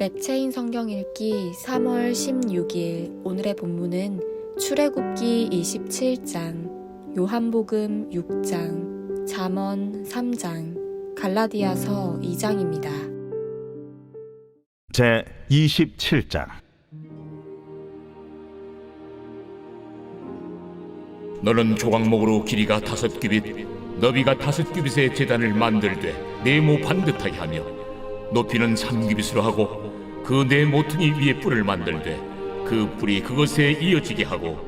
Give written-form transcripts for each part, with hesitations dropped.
맥체인 성경 읽기 3월 16일 오늘의 본문은 출애굽기 27장, 요한복음 6장, 잠언 3장, 갈라디아서 2장입니다. 제 27장. 너는 조각목으로 길이가 5규빗, 너비가 5규빗의 제단을 만들되 네모 반듯하게 하며 높이는 3규빗으로 하고 그 네 모퉁이 위에 뿔을 만들되 그 뿔이 그것에 이어지게 하고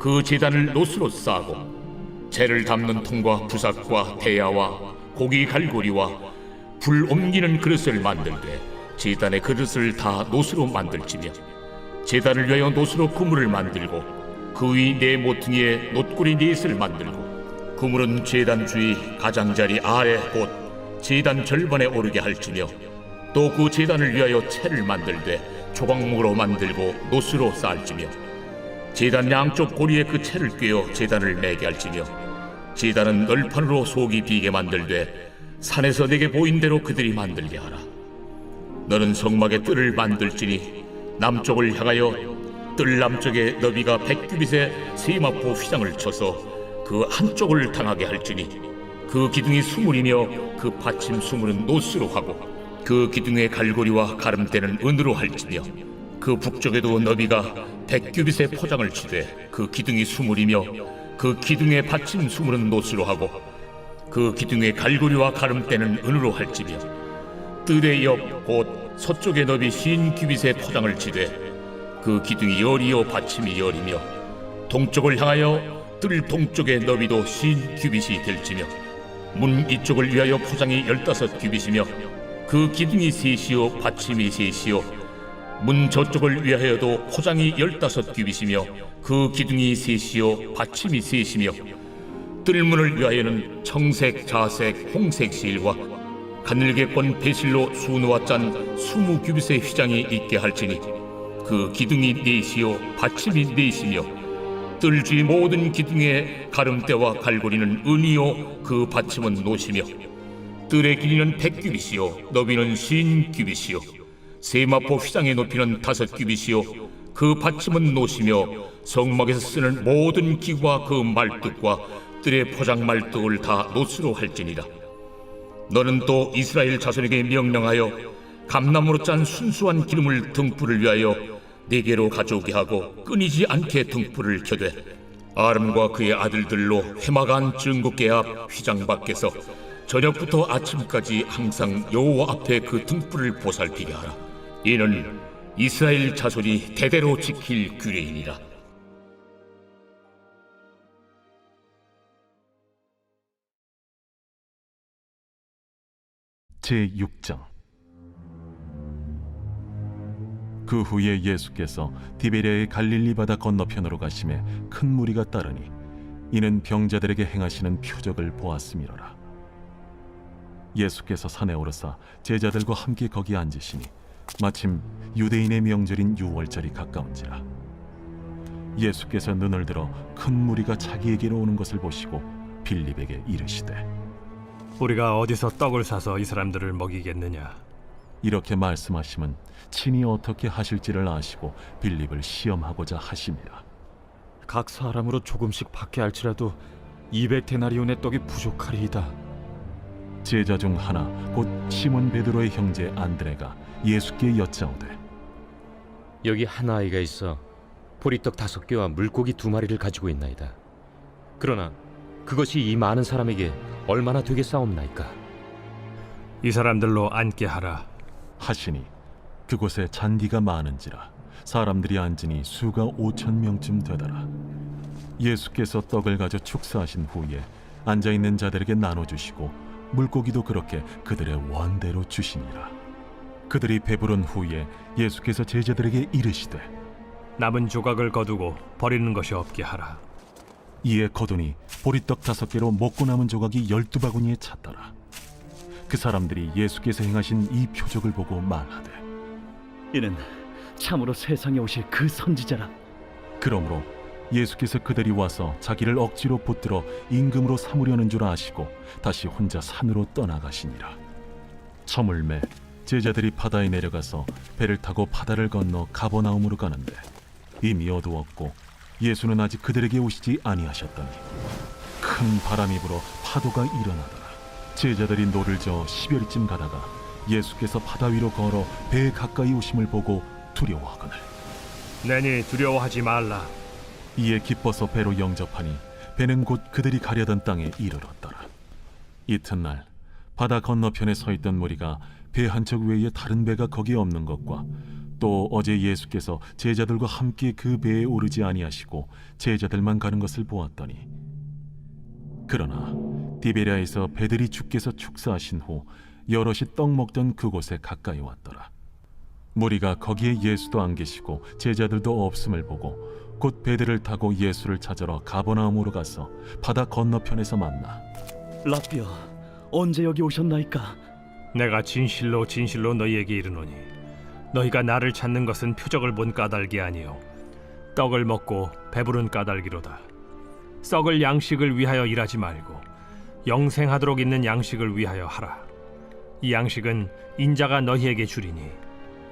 그 제단을 노스로 싸고 재를 담는 통과 부삭과 대야와 고기 갈고리와 불 옮기는 그릇을 만들되 제단의 그릇을 다 노스로 만들지며 제단을 위하여 노스로 그물을 만들고 그 위 네 모퉁이에 놋구리 넷을 만들고 그물은 제단 주위 가장자리 아래 곧 제단 절반에 오르게 할지며 또 그 제단을 위하여 채를 만들되 조각목으로 만들고 노스로 쌓을지며 제단 양쪽 고리에 그 채를 꿰어 제단을 매게 할지며 제단은 널판으로 속이 비게 만들되 산에서 내게 보인 대로 그들이 만들게 하라. 너는 성막의 뜰을 만들지니 남쪽을 향하여 뜰 남쪽에 너비가 100규빗의 세마포 휘장을 쳐서 그 한쪽을 당하게 할지니 그 기둥이 20이며 그 받침 20은 노스로 하고 그 기둥의 갈고리와 가름대는 은으로 할지며 그 북쪽에도 너비가 100규빗의 포장을 치되 그 기둥이 20이며 그 기둥의 받침 20은 노스로 하고 그 기둥의 갈고리와 가름대는 은으로 할지며 뜰의 옆 곧 서쪽에 너비 50규빗의 포장을 치되 그 기둥이 열이요 받침이 열이며 동쪽을 향하여 뜰 동쪽의 너비도 50규빗이 될지며 문 이쪽을 위하여 포장이 15규빗이며 그 기둥이 셋이요 받침이 셋이요 문 저쪽을 위하여도 포장이 15규빗이며 그 기둥이 셋이요 받침이 셋이며 뜰문을 위하여는 청색, 자색, 홍색 실과 가늘게꼰 배실로 수놓아 짠 20규빗의 휘장이 있게 할지니 그 기둥이 넷이요 받침이 넷이며 뜰 주위 모든 기둥의 가름대와 갈고리는 은이요 그 받침은 노시며 뜰의 길이는 100규빗이요 너비는 50규빗이요 세마포 휘장의 높이는 5규빗이요 그 받침은 노시며 성막에서 쓰는 모든 기구와 그 말뚝과 뜰의 포장 말뚝을 다 노스로 할지니라. 너는 또 이스라엘 자손에게 명령하여 감나무로 짠 순수한 기름을 등불을 위하여 네게로 가져오게 하고 끊이지 않게 등불을 켜되 아름과 그의 아들들로 회막안 증거궤 앞 휘장 밖에서 저녁부터 아침까지 항상 여호와 앞에 그 등불을 보살피게 하라. 이는 이스라엘 자손이 대대로 지킬 규례이니라. 제6장. 그 후에 예수께서 디베랴의 갈릴리 바다 건너편으로 가심에 큰 무리가 따르니 이는 병자들에게 행하시는 표적을 보았음이로라. 예수께서 산에 오르사 제자들과 함께 거기 앉으시니 마침 유대인의 명절인 유월절이 가까운지라. 예수께서 눈을 들어 큰 무리가 자기에게로 오는 것을 보시고 빌립에게 이르시되 우리가 어디서 떡을 사서 이 사람들을 먹이겠느냐? 이렇게 말씀하심은 친히 어떻게 하실지를 아시고 빌립을 시험하고자 하심이라. 각 사람으로 조금씩 받게 할지라도 200데나리온의 떡이 부족하리이다. 제자 중 하나 곧 시몬 베드로의 형제 안드레가 예수께 여짜오되 여기 한 아이가 있어 보리떡 5개와 물고기 2마리를 가지고 있나이다. 그러나 그것이 이 많은 사람에게 얼마나 되겠사옵나이까? 이 사람들로 앉게 하라. 하시니 그곳에 잔디가 많은지라 사람들이 앉으니 수가 5,000명쯤 되더라. 예수께서 떡을 가져 축사하신 후에 앉아있는 자들에게 나눠주시고 물고기도 그렇게 그들의 원대로 주시니라. 그들이 배부른 후에 예수께서 제자들에게 이르시되 남은 조각을 거두고 버리는 것이 없게 하라. 이에 거두니 보리떡 5개로 먹고 남은 조각이 12바구니에 찼더라. 그 사람들이 예수께서 행하신 이 표적을 보고 말하되 이는 참으로 세상에 오실 그 선지자라. 그러므로 예수께서 그들이 와서 자기를 억지로 붙들어 임금으로 삼으려는 줄 아시고 다시 혼자 산으로 떠나가시니라. 저물매 제자들이 바다에 내려가서 배를 타고 바다를 건너 가버나움으로 가는데 이미 어두웠고 예수는 아직 그들에게 오시지 아니하셨더니 큰 바람이 불어 파도가 일어나더라. 제자들이 노를 저어 10여리쯤 가다가 예수께서 바다 위로 걸어 배에 가까이 오심을 보고 두려워하거늘 내니 두려워하지 말라. 이에 기뻐서 배로 영접하니 배는 곧 그들이 가려던 땅에 이르렀더라. 이튿날 바다 건너편에 서 있던 무리가 배 한 척 외에 다른 배가 거기에 없는 것과 또 어제 예수께서 제자들과 함께 그 배에 오르지 아니하시고 제자들만 가는 것을 보았더니 그러나 디베랴에서 배들이 주께서 축사하신 후 여럿이 떡 먹던 그곳에 가까이 왔더라. 무리가 거기에 예수도 안 계시고 제자들도 없음을 보고 곧 배들을 타고 예수를 찾으러 가버나움으로 가서 바다 건너편에서 만나 라비어, 언제 여기 오셨나이까? 내가 진실로 진실로 너희에게 이르노니 너희가 나를 찾는 것은 표적을 본 까닭이 아니요 떡을 먹고 배부른 까닭이로다. 썩을 양식을 위하여 일하지 말고 영생하도록 있는 양식을 위하여 하라. 이 양식은 인자가 너희에게 주리니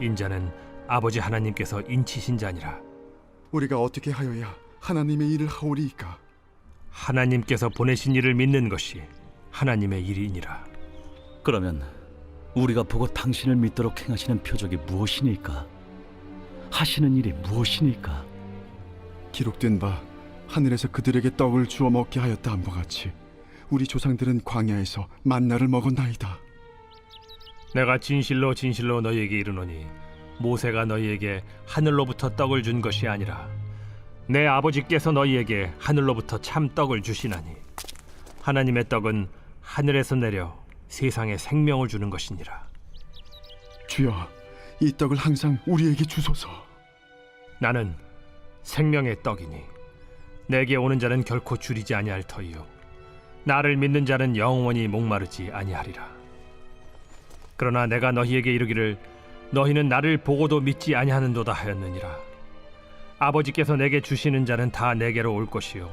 인자는 아버지 하나님께서 인치신 자니라. 우리가 어떻게 하여야 하나님의 일을 하오리이까? 하나님께서 보내신 이를 믿는 것이 하나님의 일이니라. 그러면 우리가 보고 당신을 믿도록 행하시는 표적이 무엇이니까? 하시는 일이 무엇이니까? 기록된 바 하늘에서 그들에게 떡을 주어 먹게 하였다 함과 같이 우리 조상들은 광야에서 만나를 먹었나이다. 내가 진실로 진실로 너희에게 이르노니 모세가 너희에게 하늘로부터 떡을 준 것이 아니라 내 아버지께서 너희에게 하늘로부터 참 떡을 주시나니 하나님의 떡은 하늘에서 내려 세상에 생명을 주는 것이니라. 주여, 이 떡을 항상 우리에게 주소서. 나는 생명의 떡이니 내게 오는 자는 결코 줄이지 아니할 터이요 나를 믿는 자는 영원히 목마르지 아니하리라. 그러나 내가 너희에게 이르기를 너희는 나를 보고도 믿지 아니하는도다 하였느니라. 아버지께서 내게 주시는 자는 다 내게로 올 것이요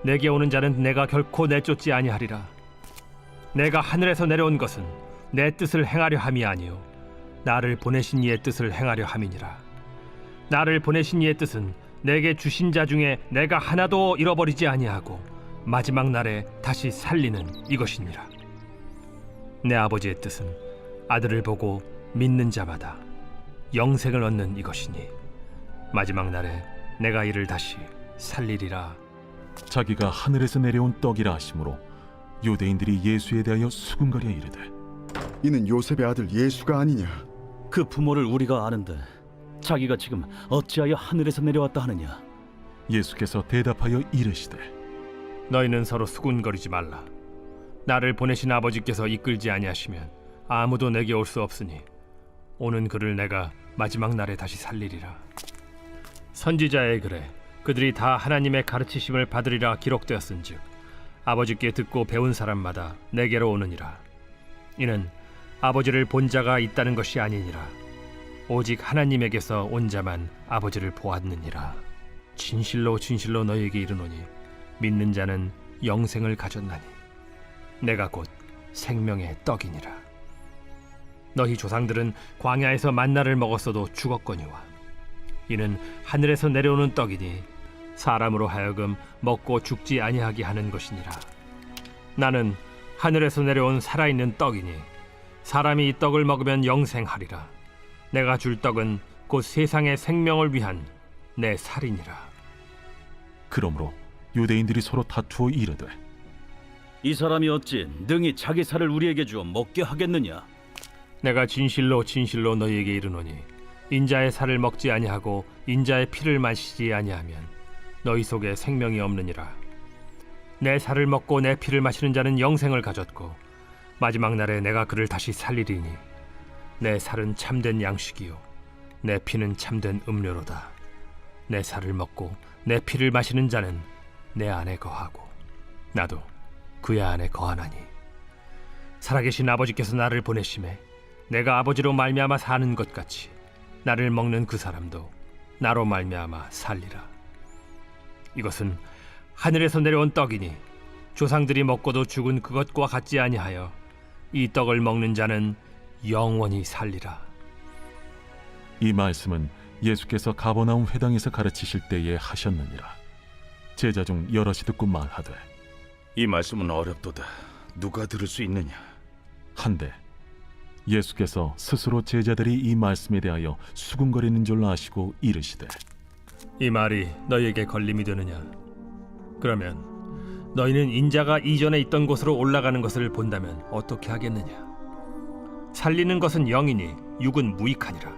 내게 오는 자는 내가 결코 내쫓지 아니하리라. 내가 하늘에서 내려온 것은 내 뜻을 행하려 함이 아니요 나를 보내신 이의 뜻을 행하려 함이니라. 나를 보내신 이의 뜻은 내게 주신 자 중에 내가 하나도 잃어버리지 아니하고 마지막 날에 다시 살리는 이것이니라. 내 아버지의 뜻은 아들을 보고 믿는 자마다 영생을 얻는 이것이니 마지막 날에 내가 이를 다시 살리리라. 자기가 하늘에서 내려온 떡이라 하심으로 유대인들이 예수에 대하여 수군거려 이르되 이는 요셉의 아들 예수가 아니냐? 그 부모를 우리가 아는데 자기가 지금 어찌하여 하늘에서 내려왔다 하느냐? 예수께서 대답하여 이르시되 너희는 서로 수군거리지 말라. 나를 보내신 아버지께서 이끌지 아니하시면 아무도 내게 올 수 없으니 오는 그를 내가 마지막 날에 다시 살리리라. 선지자의 글에 그들이 다 하나님의 가르치심을 받으리라 기록되었은즉 아버지께 듣고 배운 사람마다 내게로 오느니라. 이는 아버지를 본 자가 있다는 것이 아니니라. 오직 하나님에게서 온 자만 아버지를 보았느니라. 진실로 진실로 너희에게 이르노니 믿는 자는 영생을 가졌나니 내가 곧 생명의 떡이니라. 너희 조상들은 광야에서 만나를 먹었어도 죽었거니와 이는 하늘에서 내려오는 떡이니 사람으로 하여금 먹고 죽지 아니하게 하는 것이니라. 나는 하늘에서 내려온 살아있는 떡이니 사람이 이 떡을 먹으면 영생하리라. 내가 줄 떡은 곧 세상의 생명을 위한 내 살이니라. 그러므로 유대인들이 서로 다투어 이르되 이 사람이 어찌 능히 자기 살을 우리에게 주어 먹게 하겠느냐? 내가 진실로 진실로 너희에게 이르노니 인자의 살을 먹지 아니하고 인자의 피를 마시지 아니하면 너희 속에 생명이 없느니라. 내 살을 먹고 내 피를 마시는 자는 영생을 가졌고 마지막 날에 내가 그를 다시 살리리니 내 살은 참된 양식이요 내 피는 참된 음료로다. 내 살을 먹고 내 피를 마시는 자는 내 안에 거하고 나도 그의 안에 거하나니 살아계신 아버지께서 나를 보내심에 내가 아버지로 말미암아 사는 것 같이 나를 먹는 그 사람도 나로 말미암아 살리라. 이것은 하늘에서 내려온 떡이니 조상들이 먹고도 죽은 그것과 같지 아니하여 이 떡을 먹는 자는 영원히 살리라. 이 말씀은 예수께서 가버나움 회당에서 가르치실 때에 하셨느니라. 제자 중 여럿이 듣고 말하되 이 말씀은 어렵도다. 누가 들을 수 있느냐? 한데 예수께서 스스로 제자들이 이 말씀에 대하여 수군거리는 줄 아시고 이르시되 이 말이 너희에게 걸림이 되느냐? 그러면 너희는 인자가 이전에 있던 곳으로 올라가는 것을 본다면 어떻게 하겠느냐? 살리는 것은 영이니 육은 무익하니라.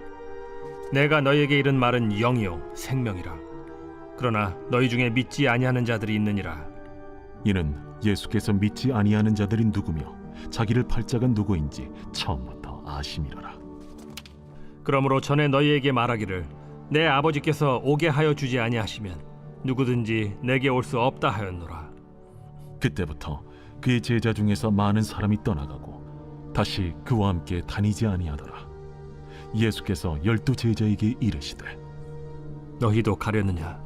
내가 너희에게 이른 말은 영이요 생명이라. 그러나 너희 중에 믿지 아니하는 자들이 있느니라. 이는 예수께서 믿지 아니하는 자들이 누구며 자기를 팔 자가 누구인지 처음부터 아심이로라. 그러므로 전에 너희에게 말하기를 내 아버지께서 오게 하여 주지 아니하시면 누구든지 내게 올 수 없다 하였노라. 그때부터 그의 제자 중에서 많은 사람이 떠나가고 다시 그와 함께 다니지 아니하더라. 예수께서 12 제자에게 이르시되 너희도 가려느냐?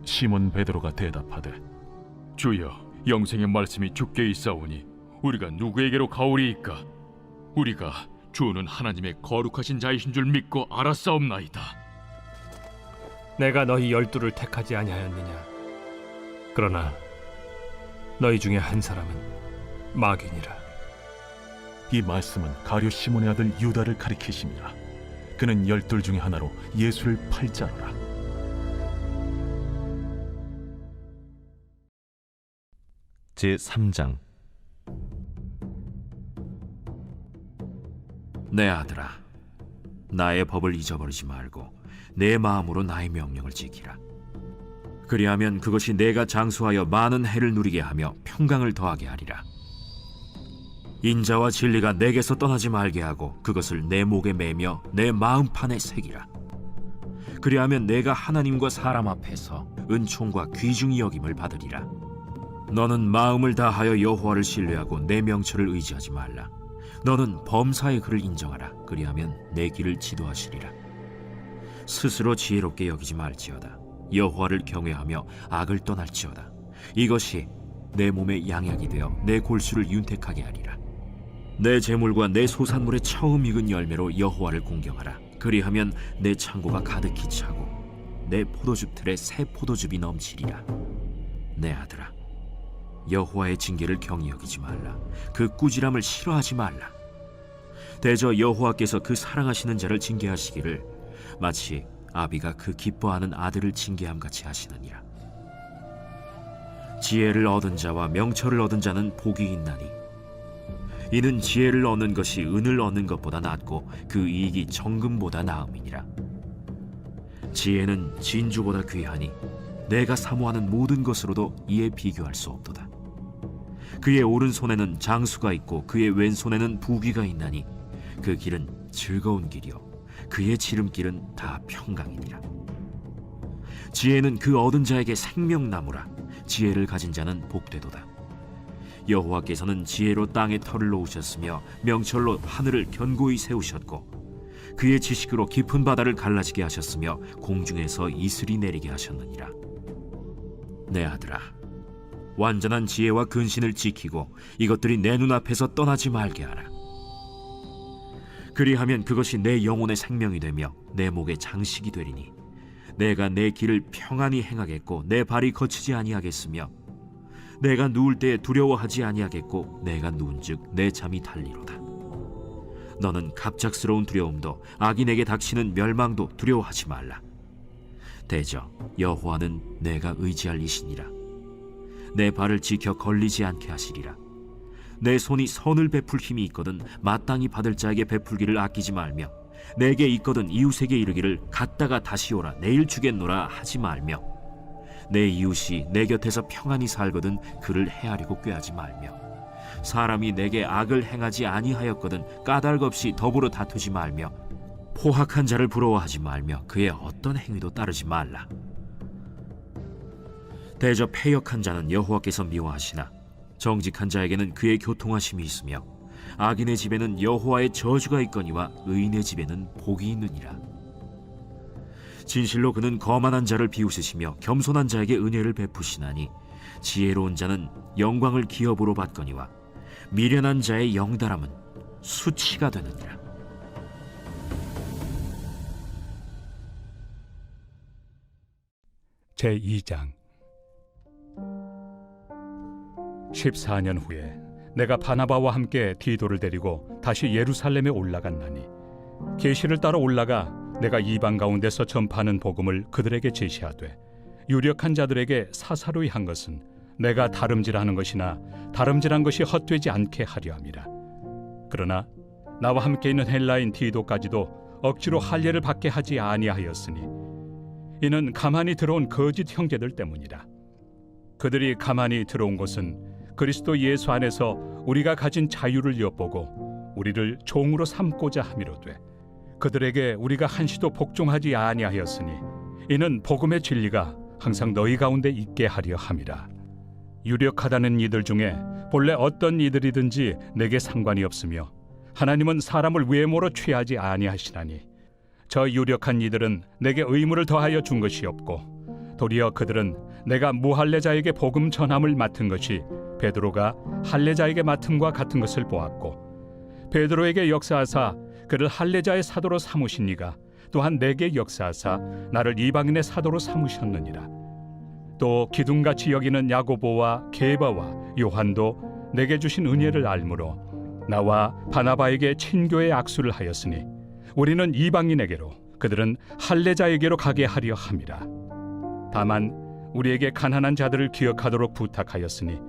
시몬 베드로가 대답하되 주여, 영생의 말씀이 주께 있사오니 우리가 누구에게로 가오리이까? 우리가 주는 하나님의 거룩하신 자이신 줄 믿고 알았사옵나이다. 내가 너희 12를 택하지 아니하였느냐? 그러나 너희 중에 한 사람은 마귀니라. 이 말씀은 가룟 시몬의 아들 유다를 가리키심이라. 그는 12 중에 하나로 예수를 팔 자로라. 제3장. 내 아들아, 나의 법을 잊어버리지 말고 내 마음으로 나의 명령을 지키라. 그리하면 그것이 내가 장수하여 많은 해를 누리게 하며 평강을 더하게 하리라. 인자와 진리가 내게서 떠나지 말게 하고 그것을 내 목에 매며 내 마음판에 새기라. 그리하면 내가 하나님과 사람 앞에서 은총과 귀중히 여김을 받으리라. 너는 마음을 다하여 여호와를 신뢰하고 내 명철을 의지하지 말라. 너는 범사의 그를 인정하라. 그리하면 내 길을 지도하시리라. 스스로 지혜롭게 여기지 말지어다. 여호와를 경외하며 악을 떠날지어다. 이것이 내 몸에 양약이 되어 내 골수를 윤택하게 하리라. 내 재물과 내 소산물의 처음 익은 열매로 여호와를 공경하라. 그리하면 내 창고가 가득히 차고 내 포도즙 틀에 새 포도즙이 넘치리라. 내 아들아, 여호와의 징계를 경히 여기지 말라. 그 꾸지람을 싫어하지 말라. 대저 여호와께서 그 사랑하시는 자를 징계하시기를 마치 아비가 그 기뻐하는 아들을 징계함 같이 하시느니라. 지혜를 얻은 자와 명철을 얻은 자는 복이 있나니 이는 지혜를 얻는 것이 은을 얻는 것보다 낫고 그 이익이 정금보다 나음이니라. 지혜는 진주보다 귀하니 내가 사모하는 모든 것으로도 이에 비교할 수 없도다. 그의 오른손에는 장수가 있고 그의 왼손에는 부귀가 있나니 그 길은 즐거운 길이요 그의 지름길은 다 평강이니라. 지혜는 그 얻은 자에게 생명나무라. 지혜를 가진 자는 복되도다. 여호와께서는 지혜로 땅에 털을 놓으셨으며 명철로 하늘을 견고히 세우셨고 그의 지식으로 깊은 바다를 갈라지게 하셨으며 공중에서 이슬이 내리게 하셨느니라. 내 아들아, 완전한 지혜와 근신을 지키고 이것들이 내 눈앞에서 떠나지 말게 하라. 그리하면 그것이 내 영혼의 생명이 되며 내 목의 장식이 되리니 내가 내 길을 평안히 행하겠고 내 발이 거치지 아니하겠으며 내가 누울 때에 두려워하지 아니하겠고 내가 누운즉 내 잠이 달리로다. 너는 갑작스러운 두려움도 악인에게 닥치는 멸망도 두려워하지 말라. 대저 여호와는 내가 의지할 이시니라. 내 발을 지켜 걸리지 않게 하시리라. 내 손이 선을 베풀 힘이 있거든 마땅히 받을 자에게 베풀기를 아끼지 말며 내게 있거든 이웃에게 이르기를 갔다가 다시 오라 내일 주겠노라 하지 말며 내 이웃이 내 곁에서 평안히 살거든 그를 헤아리고 꾀하지 말며 사람이 내게 악을 행하지 아니하였거든 까닭없이 더불어 다투지 말며 포학한 자를 부러워하지 말며 그의 어떤 행위도 따르지 말라. 대저 패역한 자는 여호와께서 미워하시나 정직한 자에게는 그의 교통하심이 있으며 악인의 집에는 여호와의 저주가 있거니와 의인의 집에는 복이 있느니라. 진실로 그는 거만한 자를 비웃으시며 겸손한 자에게 은혜를 베푸시나니 지혜로운 자는 영광을 기업으로 받거니와 미련한 자의 영달함은 수치가 되느니라. 제2장 14년 후에 내가 바나바와 함께 디도를 데리고 다시 예루살렘에 올라갔나니 계시를 따라 올라가 내가 이방 가운데서 전파하는 복음을 그들에게 제시하되 유력한 자들에게 사사로이 한 것은 내가 다름질하는 것이나 다름질한 것이 헛되지 않게 하려 함이라. 그러나 나와 함께 있는 헬라인 디도까지도 억지로 할례를 받게 하지 아니하였으니 이는 가만히 들어온 거짓 형제들 때문이라. 그들이 가만히 들어온 것은 그리스도 예수 안에서 우리가 가진 자유를 엿보고 우리를 종으로 삼고자 함이로되 그들에게 우리가 한시도 복종하지 아니하였으니 이는 복음의 진리가 항상 너희 가운데 있게 하려 함이라. 유력하다는 이들 중에 본래 어떤 이들이든지 내게 상관이 없으며 하나님은 사람을 외모로 취하지 아니하시나니 저 유력한 이들은 내게 의무를 더하여 준 것이 없고 도리어 그들은 내가 무할례자에게 복음 전함을 맡은 것이 베드로가 할례자에게 맡음과 같은 것을 보았고 베드로에게 역사하사 그를 할례자의 사도로 삼으신 이가 또한 내게 역사하사 나를 이방인의 사도로 삼으셨느니라. 또 기둥같이 여기는 야고보와 게바와 요한도 내게 주신 은혜를 알므로 나와 바나바에게 친교의 악수를 하였으니 우리는 이방인에게로 그들은 할례자에게로 가게 하려 함이라. 다만 우리에게 가난한 자들을 기억하도록 부탁하였으니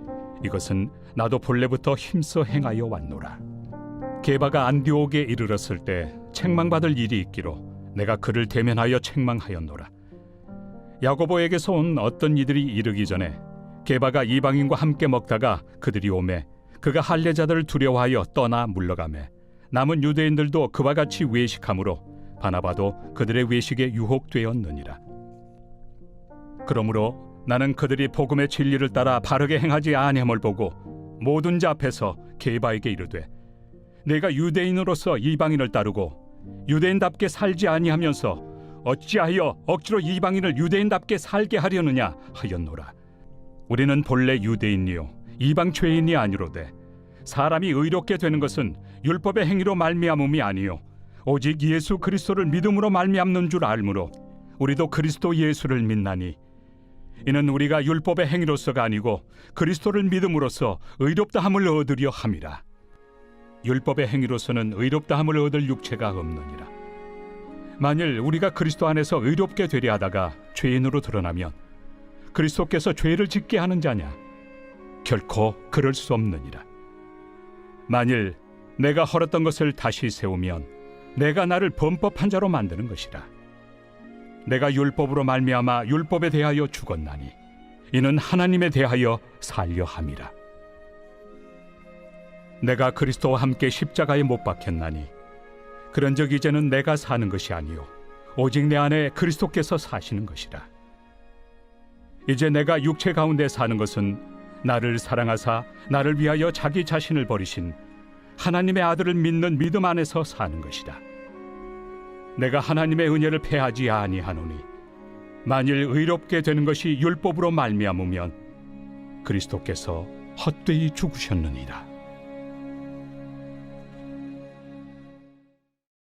이것은 나도 본래부터 힘써 행하여 왔노라. 게바가 안디옥에 이르렀을 때 책망받을 일이 있기로 내가 그를 대면하여 책망하였노라. 야고보에게서 온 어떤 이들이 이르기 전에 게바가 이방인과 함께 먹다가 그들이 오매 그가 할례자들을 두려워하여 떠나 물러가매 남은 유대인들도 그와 같이 외식함으로 바나바도 그들의 외식에 유혹되었느니라. 그러므로 나는 그들이 복음의 진리를 따라 바르게 행하지 아니함을 보고 모든 자 앞에서 게바에게 이르되 내가 유대인으로서 이방인을 따르고 유대인답게 살지 아니하면서 어찌하여 억지로 이방인을 유대인답게 살게 하려느냐 하였노라. 우리는 본래 유대인이요 이방 죄인이 아니로되 사람이 의롭게 되는 것은 율법의 행위로 말미암음이 아니요 오직 예수 그리스도를 믿음으로 말미암는 줄 알므로 우리도 그리스도 예수를 믿나니 이는 우리가 율법의 행위로서가 아니고 그리스도를 믿음으로써 의롭다함을 얻으려 함이라. 율법의 행위로서는 의롭다함을 얻을 육체가 없느니라. 만일 우리가 그리스도 안에서 의롭게 되려 하다가 죄인으로 드러나면 그리스도께서 죄를 짓게 하는 자냐? 결코 그럴 수 없느니라. 만일 내가 헐었던 것을 다시 세우면 내가 나를 범법한 자로 만드는 것이라. 내가 율법으로 말미암아 율법에 대하여 죽었나니 이는 하나님에 대하여 살려 함이라. 내가 그리스도와 함께 십자가에 못 박혔나니 그런즉 이제는 내가 사는 것이 아니요 오직 내 안에 그리스도께서 사시는 것이라. 이제 내가 육체 가운데 사는 것은 나를 사랑하사 나를 위하여 자기 자신을 버리신 하나님의 아들을 믿는 믿음 안에서 사는 것이다. 내가 하나님의 은혜를 패하지 아니하노니 만일 의롭게 되는 것이 율법으로 말미암으면 그리스도께서 헛되이 죽으셨느니라.